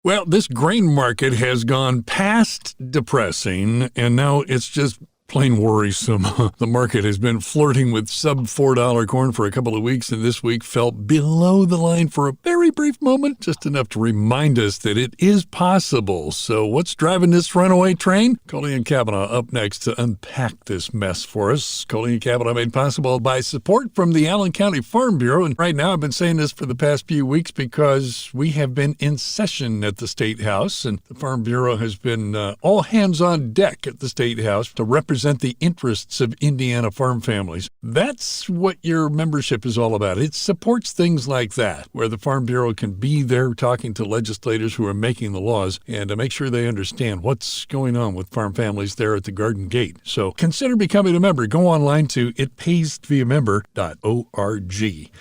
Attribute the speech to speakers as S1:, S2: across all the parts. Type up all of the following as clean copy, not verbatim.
S1: Well, this grain market has gone past depressing, and now it's just plain worrisome. The market has been flirting with sub-$4 corn for a couple of weeks, and this week fell below the line for a very brief moment, just enough to remind us that it is possible. So what's driving this runaway train? Kohli and Cavanaugh up next to unpack this mess for us. Kohli and Cavanaugh made possible by support from the Allen County Farm Bureau, and right now I've been saying this for the past few weeks because we have been in session at the State House, and the Farm Bureau has been all hands on deck at the State House to represent the interests of Indiana farm families. That's what your membership is all about. It supports things like that, where the Farm Bureau can be there talking to legislators who are making the laws and to make sure they understand what's going on with farm families there at the Garden Gate. So consider becoming a member. Go online to itpaystovbeamember.org.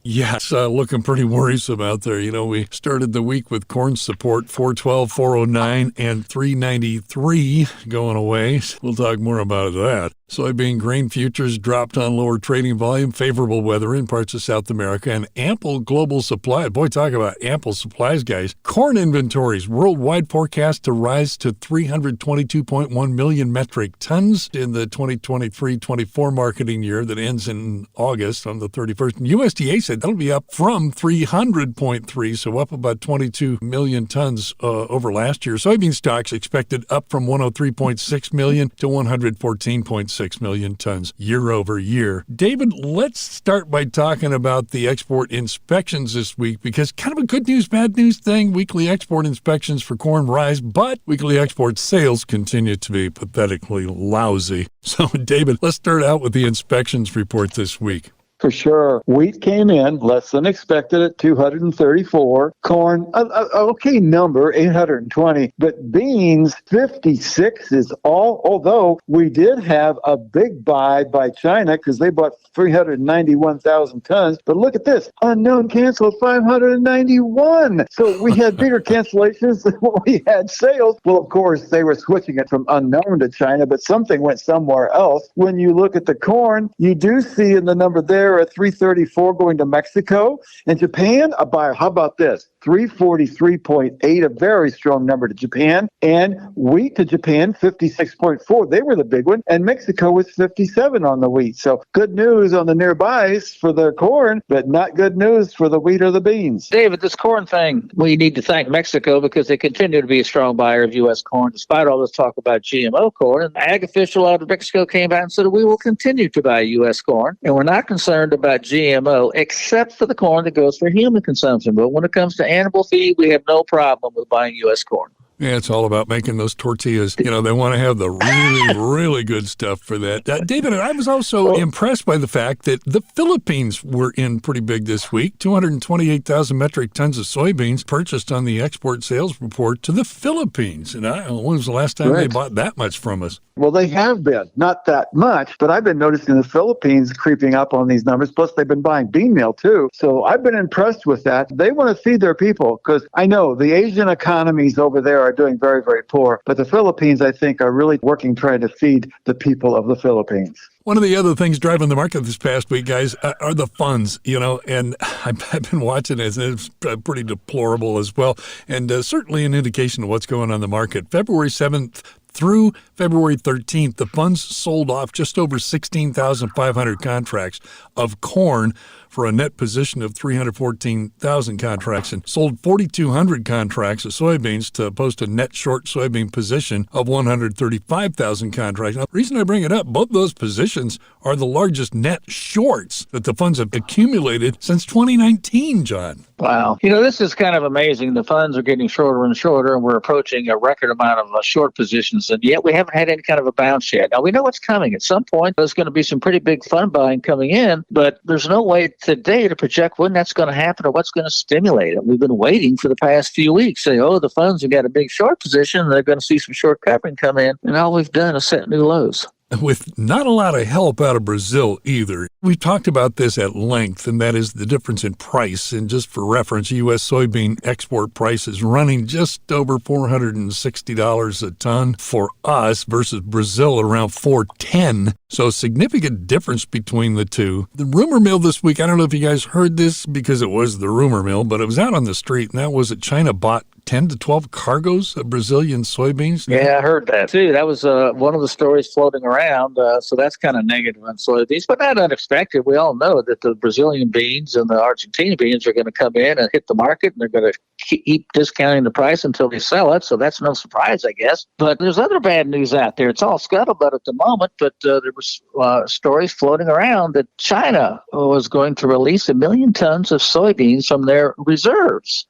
S1: Yeah, it's looking pretty worrisome out there. You know, we started the week with corn support, 412, 409, and 393 going away. We'll talk more about that. Soybean grain futures dropped on lower trading volume, favorable weather in parts of South America, and ample global supply. Boy, talk about ample supplies, guys. Corn inventories worldwide forecast to rise to 322.1 million metric tons in the 2023-24 marketing year that ends in August on the 31st. And USDA said that'll be up from 300.3, so up about 22 million tons over last year. Soybean stocks expected up from 103.6 million to 114.6 million tons year over year. David, let's start by talking about the export inspections this week, because kind of a good news, bad news thing. Weekly export inspections for corn rise, but weekly export sales continue to be pathetically lousy. So, David, let's start out with the inspections report this week.
S2: For sure. Wheat came in less than expected at 234. Corn, okay number, 820. But beans, 56 is all, although we did have a big buy by China because they bought 391,000 tons. But look at this, unknown canceled 591. So we had bigger cancellations than what we had sales. Well, of course, they were switching it from unknown to China, but something went somewhere else. When you look at the corn, you do see in the number there at 334 going to Mexico. And Japan, a buyer. How about this? 343.8, a very strong number to Japan. And wheat to Japan, 56.4. They were the big one. And Mexico was 57 on the wheat. So good news on the nearbys for the corn, but not good news for the wheat or the beans.
S3: David, this corn thing, we need to thank Mexico because they continue to be a strong buyer of U.S. corn, despite all this talk about GMO corn. And the ag official out of Mexico came out and said, we will continue to buy U.S. corn. And we're not concerned about GMO, except for the corn that goes for human consumption. But when it comes to animal feed, we have no problem with buying U.S. corn.
S1: Yeah, it's all about making those tortillas. You know, they want to have the really, really good stuff for that. David, I was also impressed by the fact that the Philippines were in pretty big this week. 228,000 metric tons of soybeans purchased on the export sales report to the Philippines. And when was the last time they bought that much from us?
S2: Well, they have been. Not that much, but I've been noticing the Philippines creeping up on these numbers. Plus, they've been buying bean meal, too. So I've been impressed with that. They want to feed their people because I know the Asian economies over there are doing very, very poor. But the Philippines, I think, are really working trying to feed the people of the Philippines.
S1: One of the other things driving the market this past week, guys, are the funds, you know, and I've been watching it. It's pretty deplorable as well, and certainly an indication of what's going on in the market. February 7th through February 13th, the funds sold off just over 16,500 contracts of corn for a net position of 314,000 contracts and sold 4,200 contracts of soybeans to post a net short soybean position of 135,000 contracts. Now, the reason I bring it up, both those positions are the largest net shorts that the funds have accumulated since 2019, John.
S3: Wow. You know, this is kind of amazing. The funds are getting shorter and shorter, and we're approaching a record amount of short positions, and yet we haven't had any kind of a bounce yet. Now, we know what's coming. At some point, there's going to be some pretty big fund buying coming in, but there's no way today to project when that's going to happen or what's going to stimulate it. We've been waiting for the past few weeks, saying, the funds have got a big short position, and they're going to see some short covering come in, and all we've done is set new lows.
S1: With not a lot of help out of Brazil either. We've talked about this at length, and that is the difference in price. And just for reference, U.S. soybean export price is running just over $460 a ton for us versus Brazil around $410. So significant difference between the two. The rumor mill this week, I don't know if you guys heard this because it was the rumor mill, but it was out on the street, and that was that China bought 10 to 12 cargoes of Brazilian soybeans.
S3: Yeah, I heard that too. That was one of the stories floating around. So that's kind of negative on soybeans, but not unexpected. We all know that the Brazilian beans and the Argentina beans are going to come in and hit the market, and they're going to keep discounting the price until they sell it. So that's no surprise, I guess. But there's other bad news out there. It's all scuttlebutt at the moment, but there was stories floating around that China was going to release 1 million tons of soybeans from their reserves.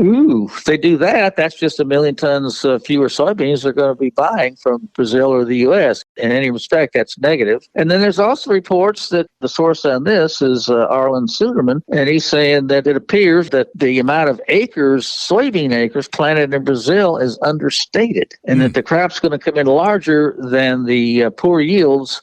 S3: Ooh, if they do that, that's just 1 million tons fewer soybeans they're going to be buying from Brazil or the U.S. In any respect, that's negative. And then there's also reports that the source on this is Arlen Suderman, and he's saying that it appears that the amount of acres, soybean acres planted in Brazil is understated, and that the crop's going to come in larger than the poor yields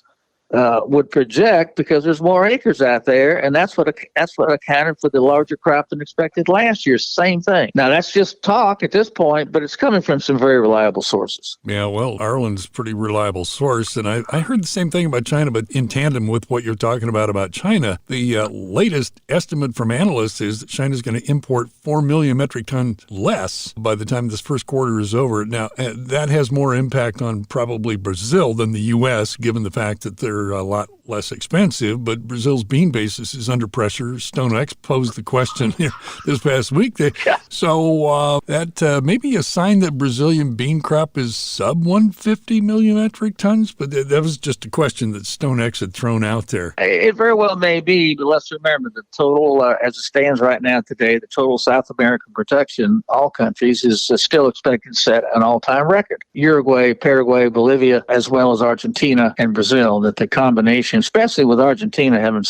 S3: would project, because there's more acres out there, and that's what accounted for the larger crop than expected last year. Same thing. Now that's just talk at this point, but it's coming from some very reliable sources.
S1: Yeah, well, Arlen's a pretty reliable source, and I heard the same thing about China, but in tandem with what you're talking about China, the latest estimate from analysts is that China's going to import 4 million metric tons less by the time this first quarter is over. Now, that has more impact on probably Brazil than the U.S., given the fact that they're a lot less expensive, but Brazil's bean basis is under pressure. StoneX posed the question here this past week. So that may be a sign that Brazilian bean crop is sub 150 million metric tons, but that was just a question that StoneX had thrown out there.
S3: It very well may be, but let's remember the total, as it stands right now today, the total South American production, all countries, is still expected to set an all-time record. Uruguay, Paraguay, Bolivia, as well as Argentina and Brazil, that the combination, especially with Argentina having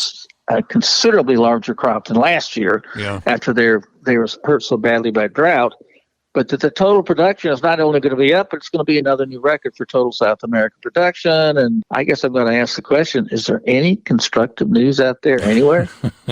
S3: a considerably larger crop than last year after they were hurt so badly by drought, but that the total production is not only going to be up, but it's going to be another new record for total South American production. And I guess I'm going to ask the question, is there any constructive news out there anywhere?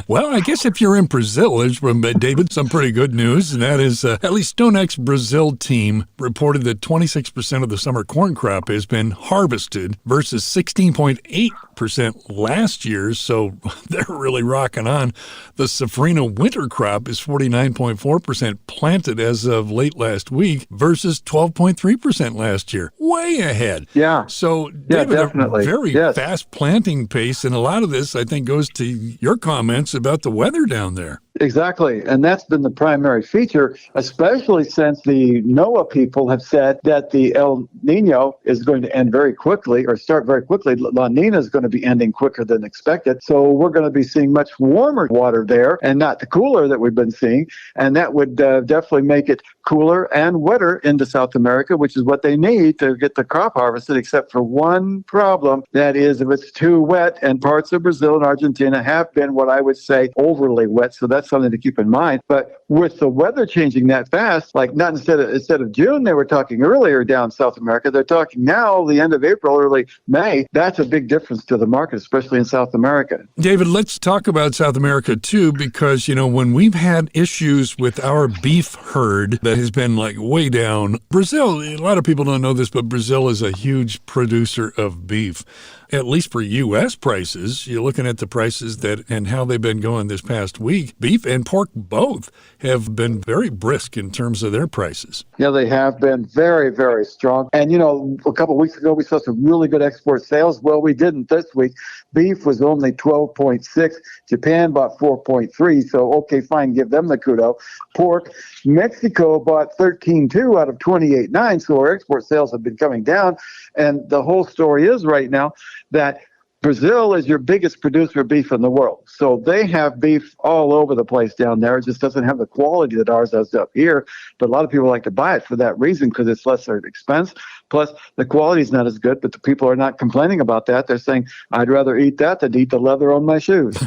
S1: Well, I guess if you're in Brazil, there's, David, some pretty good news, and that is at least StoneX Brazil team reported that 26% of the summer corn crop has been harvested versus 16.8% last year, so they're really rocking on. The Safrina winter crop is 49.4% planted as of late last week versus 12.3% last year. Way ahead.
S2: Yeah.
S1: So, David,
S2: definitely.
S1: A very fast planting pace, and a lot of this, I think, goes to your comments about the weather down there.
S2: Exactly. And that's been the primary feature, especially since the NOAA people have said that the El Nino is going to end very quickly, or start very quickly. La Nina is going to be ending quicker than expected. So we're going to be seeing much warmer water there and not the cooler that we've been seeing. And that would definitely make it cooler and wetter into South America, which is what they need to get the crop harvested, except for one problem. That is, if it's too wet, and parts of Brazil and Argentina have been what I would say overly wet. So that's something to keep in mind. But with the weather changing that fast, like not instead of June, they were talking earlier down South America, they're talking now the end of April, early May. That's a big difference to the market, especially in South America.
S1: David, let's talk about South America too, because, when we've had issues with our beef herd that has been like way down, Brazil, a lot of people don't know this, but Brazil is a huge producer of beef. At least for U.S. prices, you're looking at the prices and how they've been going this past week. Beef and pork both have been very brisk in terms of their prices.
S2: Yeah, they have been very, very strong. And, a couple of weeks ago, we saw some really good export sales. Well, we didn't this week. Beef was only 12.6. Japan bought 4.3. So, okay, fine, give them the kudo. Pork, Mexico bought 13.2 out of 28.9. So our export sales have been coming down. And the whole story is right now that Brazil is your biggest producer of beef in the world. So they have beef all over the place down there. It just doesn't have the quality that ours does up here. But a lot of people like to buy it for that reason, because it's lesser expense. Plus, the quality is not as good, but the people are not complaining about that. They're saying, I'd rather eat that than eat the leather on my shoes.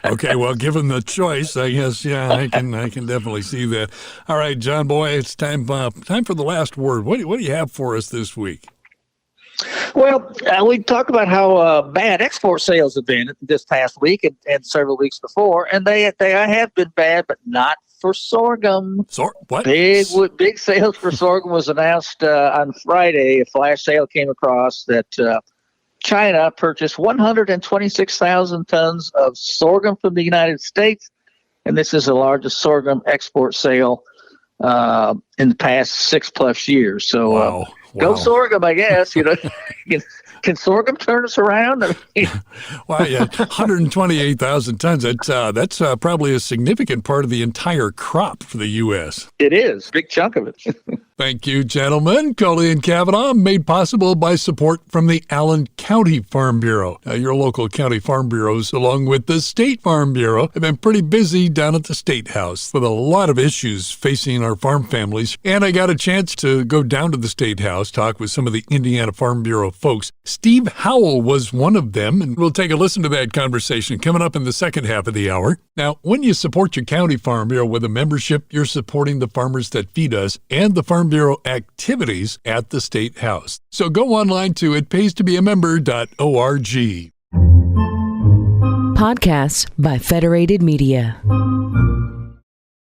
S1: Okay, well, given the choice, I guess, I can definitely see that. All right, John Boy, it's time for the last word. What do you have for us this week?
S3: Well, we talked about how bad export sales have been this past week and several weeks before, and they have been bad, but not for sorghum.
S1: What?
S3: Big sales for sorghum was announced on Friday. A flash sale came across that China purchased 126,000 tons of sorghum from the United States and this is the largest sorghum export sale in the past 6+ years. So
S1: Wow.
S3: Go sorghum, I guess. Can sorghum turn us around? I mean,
S1: Wow, yeah, 128,000 tons. That's probably a significant part of the entire crop for the U.S.
S3: it is. Big chunk of it.
S1: Thank you, gentlemen. Kohli and Cavanaugh, made possible by support from the Allen County Farm Bureau. Now, your local county farm bureaus, along with the State Farm Bureau, have been pretty busy down at the State House with a lot of issues facing our farm families. And I got a chance to go down to the State House, talk with some of the Indiana Farm Bureau folks. Steve Howell was one of them, and we'll take a listen to that conversation coming up in the second half of the hour. Now, when you support your county farm bureau with a membership, you're supporting the farmers that feed us and the Farm Bureau activities at the State House. So go online to itpaystobeamember.org.
S4: Podcasts by Federated Media.